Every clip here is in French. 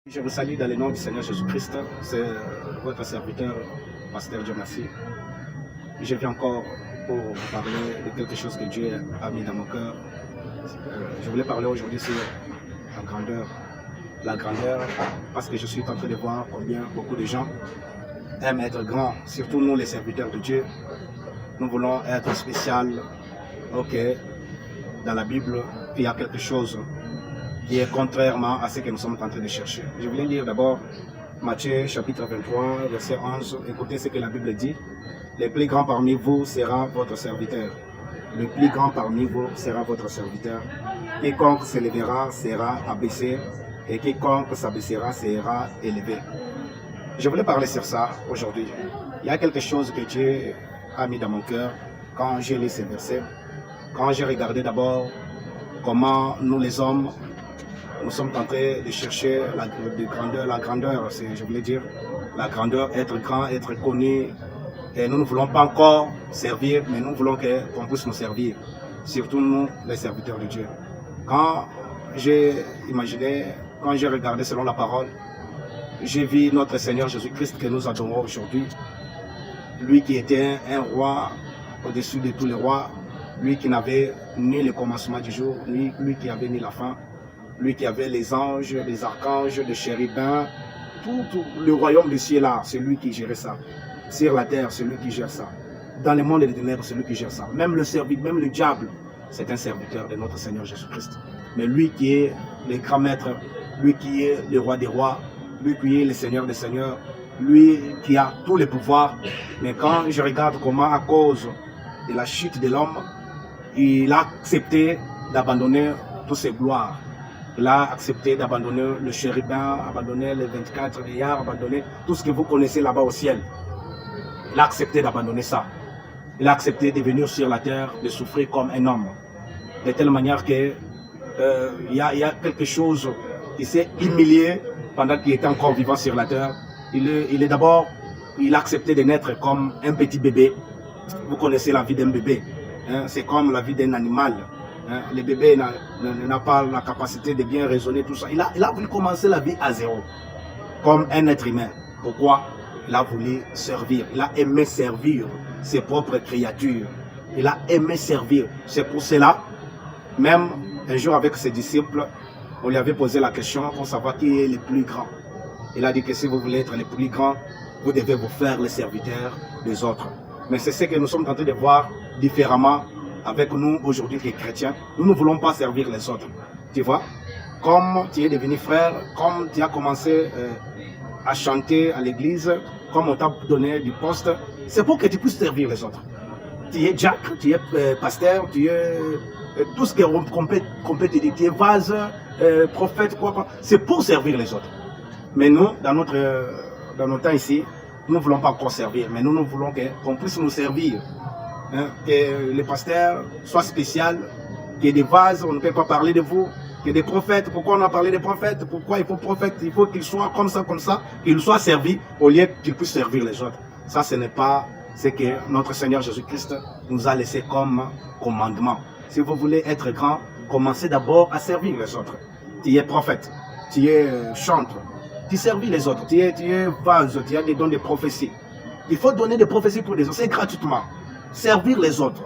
Je vous salue dans le nom du Seigneur Jésus-Christ. C'est votre serviteur, Pasteur Dieu merci. Je viens encore pour vous parler de quelque chose que Dieu a mis dans mon cœur. Je voulais parler aujourd'hui sur la grandeur. La grandeur, parce que je suis en train de voir combien beaucoup de gens aiment être grands, surtout nous les serviteurs de Dieu. Nous voulons être spécial. Ok, dans la Bible, il y a quelque chose qui est contrairement à ce que nous sommes en train de chercher. Je voulais lire d'abord Matthieu chapitre 23, verset 11. Écoutez ce que la Bible dit. Le plus grand parmi vous sera votre serviteur. Le plus grand parmi vous sera votre serviteur. Quiconque s'élèvera sera abaissé et quiconque s'abaissera sera élevé. Je voulais parler sur ça aujourd'hui. Il y a quelque chose que Dieu a mis dans mon cœur quand j'ai lu ces versets. Quand j'ai regardé d'abord comment nous les hommes, nous sommes en train de chercher la grandeur, je voulais dire, la grandeur, être grand, être connu. Et nous ne voulons pas encore servir, mais nous voulons qu'on puisse nous servir, surtout nous, les serviteurs de Dieu. Quand j'ai imaginé, quand j'ai regardé selon la parole, j'ai vu notre Seigneur Jésus-Christ que nous adorons aujourd'hui, lui qui était un roi au-dessus de tous les rois, lui qui n'avait ni le commencement du jour, ni lui qui avait ni la fin. Lui qui avait les anges, les archanges, les chérubins, tout le royaume du ciel là, c'est lui qui gérait ça. Sur la terre, c'est lui qui gère ça. Dans le monde des ténèbres, c'est lui qui gère ça. Même le diable, c'est un serviteur de notre Seigneur Jésus-Christ. Mais lui qui est le grand maître, lui qui est le roi des rois, lui qui est le Seigneur des seigneurs, lui qui a tous les pouvoirs. Mais quand je regarde comment, à cause de la chute de l'homme, il a accepté d'abandonner toutes ses gloires. Il a accepté d'abandonner le chérubin, abandonner les 24 vieillards, abandonner tout ce que vous connaissez là-bas au ciel. Il a accepté d'abandonner ça. Il a accepté de venir sur la terre, de souffrir comme un homme. De telle manière que y a quelque chose qui s'est humilié pendant qu'il était encore vivant sur la terre. Il a accepté de naître comme un petit bébé. Vous connaissez la vie d'un bébé. Hein? C'est comme la vie d'un animal. Hein, le bébé n'a pas la capacité de bien raisonner, tout ça. Il a voulu commencer la vie à zéro, comme un être humain. Pourquoi? Il a voulu servir. Il a aimé servir ses propres créatures. Il a aimé servir. C'est pour cela, même un jour avec ses disciples, on lui avait posé la question pour savoir qui est le plus grand. Il a dit que si vous voulez être le plus grand, vous devez vous faire les serviteurs des autres. Mais c'est ce que nous sommes en train de voir différemment avec nous aujourd'hui les chrétiens. Nous ne voulons pas servir les autres. Tu vois, comme tu es devenu frère, comme tu as commencé à chanter à l'église, comme on t'a donné du poste, c'est pour que tu puisses servir les autres. Tu es diacre, tu es pasteur, tu es tout ce qu'on peut te dire, tu es vase, prophète, quoi. C'est pour servir les autres. Mais nous, dans notre temps ici, nous ne voulons pas encore servir, mais nous voulons qu'on puisse nous servir. Hein, que les pasteurs soient spéciaux, que des vases, on ne peut pas parler de vous, que des prophètes, pourquoi on a parlé des prophètes, pourquoi il faut prophète, il faut qu'ils soient comme ça, qu'ils soient servis au lieu qu'ils puissent servir les autres. Ça, ce n'est pas ce que notre Seigneur Jésus-Christ nous a laissé comme commandement. Si vous voulez être grand, commencez d'abord à servir les autres. Tu es prophète, tu es chantre, tu servis les autres, tu es vase, tu as des dons de prophétie. Il faut donner des prophéties pour les autres, c'est gratuitement. Servir les autres.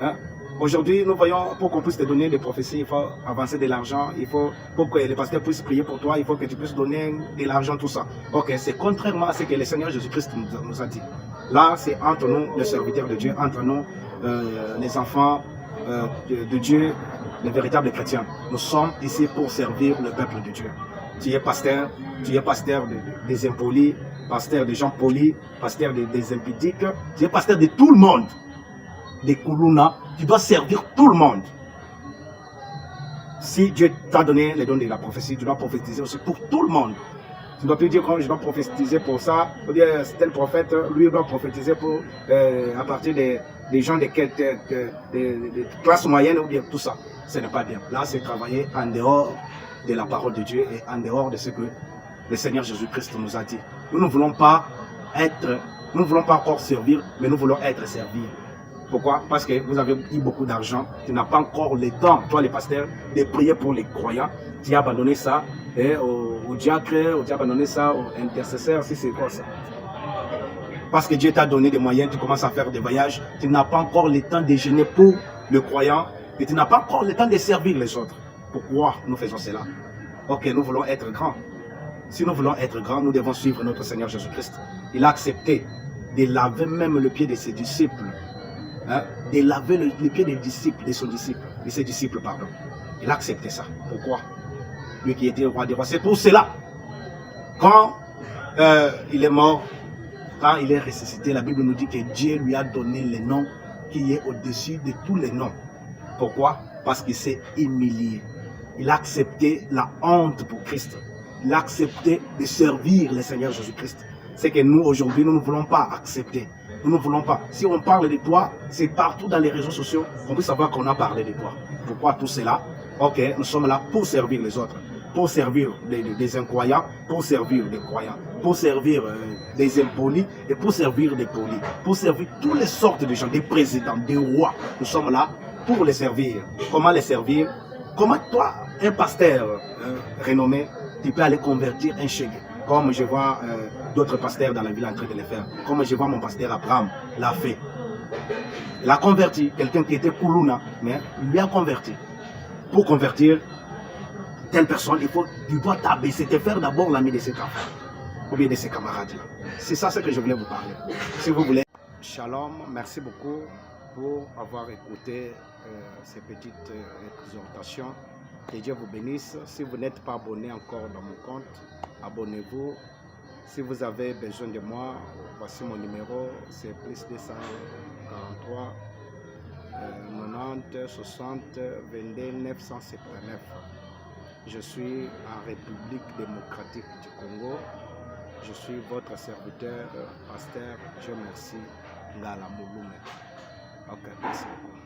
Hein? Aujourd'hui, nous voyons, pour qu'on puisse te donner des prophéties, il faut avancer de l'argent, pour que les pasteurs puissent prier pour toi, il faut que tu puisses donner de l'argent, tout ça. Ok, c'est contrairement à ce que le Seigneur Jésus-Christ nous a dit. Là, c'est entre nous, les serviteurs de Dieu, entre nous, les enfants de Dieu, les véritables chrétiens. Nous sommes ici pour servir le peuple de Dieu. Tu es pasteur des impolis, pasteur des gens polis, pasteur des impudiques, tu es pasteur de tout le monde. Des Koulouna, tu dois servir tout le monde. Si Dieu t'a donné les dons de la prophétie, tu dois prophétiser aussi pour tout le monde. Tu ne dois plus dire que je dois prophétiser pour ça, ou dire tel prophète, lui doit prophétiser pour, à partir des gens de classe moyenne ou bien tout ça. Ce n'est pas bien. Là, c'est travailler en dehors de la parole de Dieu et en dehors de ce que le Seigneur Jésus-Christ nous a dit. Nous ne voulons pas encore servir, mais nous voulons être servis. Pourquoi? Parce que vous avez eu beaucoup d'argent, tu n'as pas encore le temps, toi les pasteurs, de prier pour les croyants. Tu as abandonné ça, et au diacre, au diaconessa, au intercesseur, si c'est quoi ça. Parce que Dieu t'a donné des moyens, tu commences à faire des voyages, tu n'as pas encore le temps de déjeuner pour le croyant et tu n'as pas encore le temps de servir les autres. Pourquoi nous faisons cela? Ok, nous voulons être grands. Si nous voulons être grands, nous devons suivre notre Seigneur Jésus-Christ. Il a accepté de laver même le pied de ses disciples. Hein, de laver le pied des disciples, de ses disciples, pardon. Il a accepté ça. Pourquoi? Lui qui était le roi des rois. C'est pour cela, quand il est mort, quand il est ressuscité, la Bible nous dit que Dieu lui a donné le nom qui est au-dessus de tous les noms. Pourquoi? Parce qu'il s'est humilié. Il a accepté la honte pour Christ. Il a accepté de servir le Seigneur Jésus-Christ. C'est que nous, aujourd'hui, nous ne voulons pas accepter. Nous ne voulons pas. Si on parle de toi, c'est partout dans les réseaux sociaux qu'on peut savoir qu'on a parlé de toi. Pourquoi tout cela? Ok, nous sommes là pour servir les autres, pour servir des incroyants, pour servir des croyants, pour servir des impolis et pour servir des polis, pour servir toutes les sortes de gens, des présidents, des rois. Nous sommes là pour les servir. Comment les servir? Comment toi, un pasteur renommé, tu peux aller convertir un chèque? Comme je vois d'autres pasteurs dans la ville en train de le faire. Comme je vois mon pasteur Abraham l'a fait. Il a converti quelqu'un qui était Koulouna, mais il lui a converti. Pour convertir telle personne, il doit t'abaisser, te faire d'abord l'ami de cet enfant, ou bien de ses camarades-là. C'est ça ce que je voulais vous parler. Si vous voulez. Shalom, merci beaucoup pour avoir écouté ces petites exhortations. Que Dieu vous bénisse. Si vous n'êtes pas abonné encore dans mon compte, abonnez-vous. Si vous avez besoin de moi, voici mon numéro, c'est plus 243 90 60 22 979. Je suis en République démocratique du Congo. Je suis votre serviteur, pasteur, Dieu merci, Ngala Mouloumé. Ok, merci beaucoup.